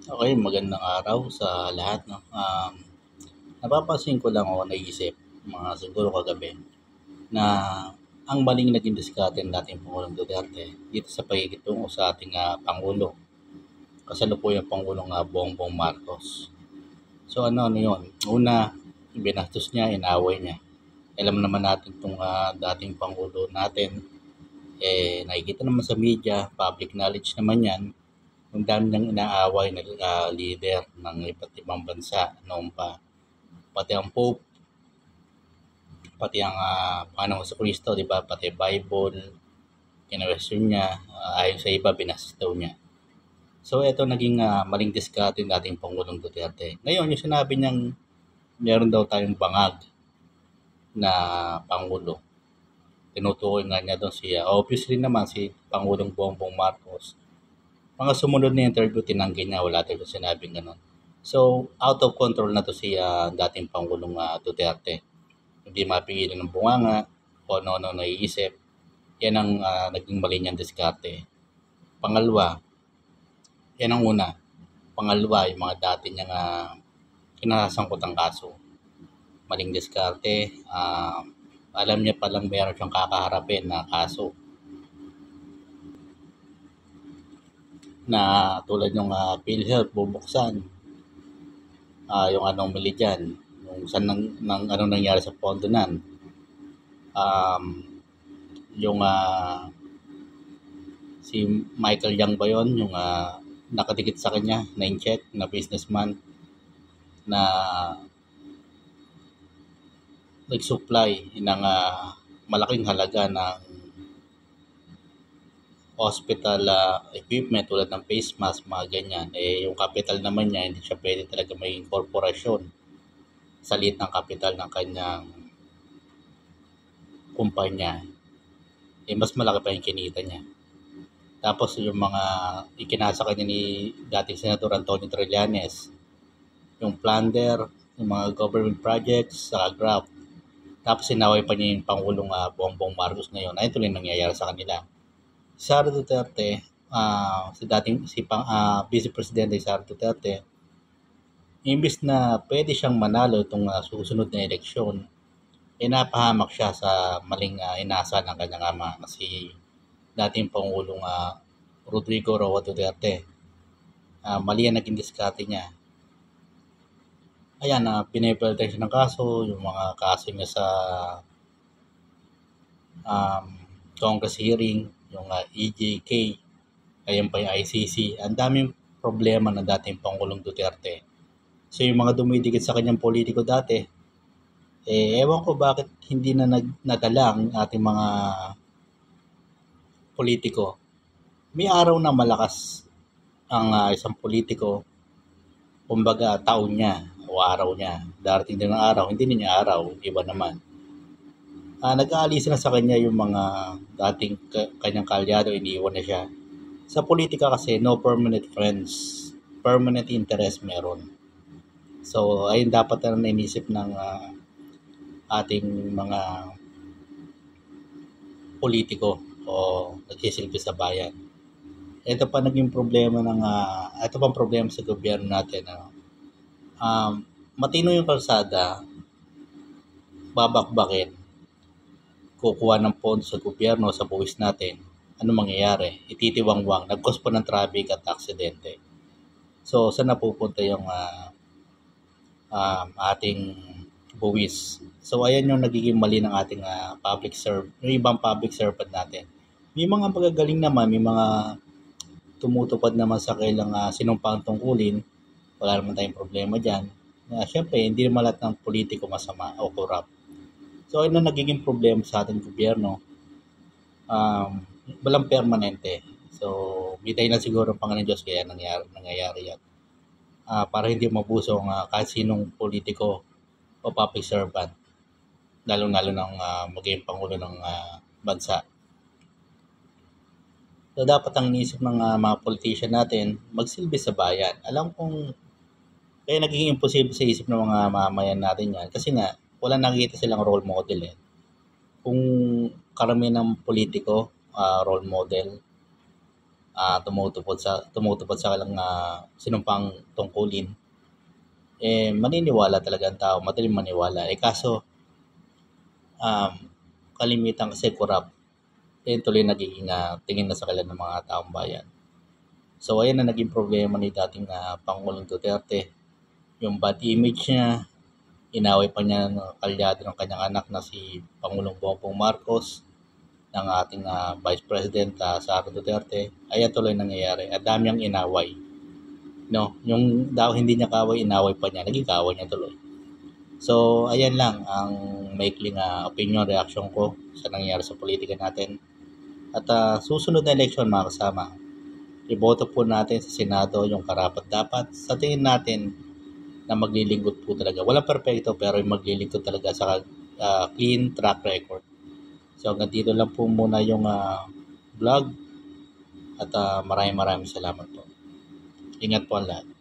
Okay, magandang araw sa lahat 'no. Napapansin ko lang o naisip mga siguro kagabi na ang maling naging diskarte ng dating Pangulong Duterte dito sa pakikitungo sa ating, pangulo, kasalukuyang Pangulong, Bongbong Marcos. So ano 'yun, una binastos niya, inaway niya. Alam naman natin 'tong, dating pangulo natin, nakikita naman sa media, public knowledge naman 'yan, ang dami niyang inaaway na, leader ng iba't ibang bansa noon pa. Pati ang Pope, pati ang Panginoong Kristo, di ba? Pati Bible, kinwestiyon niya, ayon sa iba, binastos daw niya. So, ito naging maling diskarte ng dating Pangulong Duterte. Ngayon, yung sinabi niyang meron daw tayong bangag na Pangulo. Tinutukoy nga niya doon si, obviously naman, si Pangulong Bongbong Marcos. Mga sumunod na interview, tinanggi niya, wala talaga sinabing ganun. So, out of control na to si dating Pangulong Duterte. Hindi mapigilan ng bunganga o ano-ano naiisip. Yan ang naging mali niyang diskarte. Pangalawa, yan ang una. Pangalawa, yung mga dati niyang kinasangkot ang kaso. Maling diskarte. Alam niya palang meron siyang kakaharapin na kaso na tulad yung PhilHealth bubuksan, yung anomaly dyan, yung saan ano nangyari sa pondo nan, um, yung si Michael Yang ba yun, yung nakadikit sa kanya, na-check na businessman na nag-supply ng malaking halaga ng hospital equipment tulad ng face mask, mga ganyan. Yung capital naman niya, hindi siya pwede talaga maging korporasyon sa liit ng capital ng kanyang kumpanya. Mas malaki pa yung kinita niya. Tapos yung mga ikinasa kanya ni dating Senator Antonio Trillanes, yung plunder, yung mga government projects, sa graft. Tapos sinaway pa niya yung Pangulong Bongbong Marcos ngayon. Ayun tuloy nangyayari sa kanila. Sara Duterte, Vice Presidente Sara Duterte, imbis na pwede siyang manalo itong susunod na eleksyon, napahamak siya sa maling inasa ng kanyang ama na si dating Pangulong Rodrigo Roa Duterte. Mali ang naging diskarte niya. Ayan, pinipilitan siya ng kaso, yung mga kaso niya sa Congress hearing, yung EJK, ayun pa yung ICC. Ang daming problema ng dating Pangulong Duterte. So yung mga dumidikit sa kanyang politiko dati, ewan ko bakit hindi na nadala ang ating mga politiko. May araw na malakas ang isang politiko, kumbaga taon niya o araw niya. Darating din ang araw, hindi niya araw, iba naman. Nag-aalis na sa kanya yung mga dating kanyang kalyado, iniiwan na siya. Sa politika kasi, no permanent friends, permanent interest meron. So, ayun dapat na naisip ng ating mga politiko o nagsisilbi sa bayan. Ito pa naging problema ito pang problema sa gobyerno natin. Matino yung kalsada, babakbakin, kukuha ng pondo sa gobyerno, sa buwis natin, ano mangyayari? Ititiwangwang, nag-cause pa ng traffic at aksidente. So, saan napupunta yung ating buwis? So, ayan yung nagiging mali ng ating yung ibang public servant natin. May mga magagaling naman, may mga tumutupad naman sa kailang sinumpang tungkulin, wala naman tayong problema dyan. Siyempre, hindi naman lahat ng politiko masama o corrupt. So, ano nagiging problema sa ating gobyerno? Walang permanente. So, bitay na siguro ang Panginoon Diyos kaya nangyayari yan. Para hindi mabuso ang kahit sinong politiko o public servant, lalo-lalo ng maging Pangulo ng bansa. So, dapat ang inisip ng mga politician natin, magsilbi sa bayan. Alam kong kaya nagiging imposible sa isip ng mga mamayan natin yan. Kasi nga, wala nakikita silang role model. Kung karamihan ng politiko, role model, tumutupad sa kanilang sinumpang tungkulin, maniniwala talaga ang tao, madaling maniwala. Kaso, um, kalimitan kasi corrupt, tuloy nagiging tingin na sa kanila ng mga taong bayan. So, ayan na naging problema ni dating Pangulong Duterte. Yung bad image niya, inaway pa niya ng kalyado ng kanyang anak na si Pangulong Bongbong Marcos, ng ating Vice President Sara Duterte. Ayan tuloy nangyayari. At dami ang inaway. No, yung daw hindi niya kaway, inaway pa niya. Naging kaway niya tuloy. So, ayan lang ang maikling opinion, reaction ko sa nangyayari sa politika natin. At susunod na election, mga kasama, iboto po natin sa Senado yung karapat-dapat. Sa tingin natin na maglilingkod po talaga. Walang perfecto pero yung maglilingkod talaga sa clean track record. So hanggang dito lang po muna yung vlog at maraming salamat po. Ingat po ang lahat.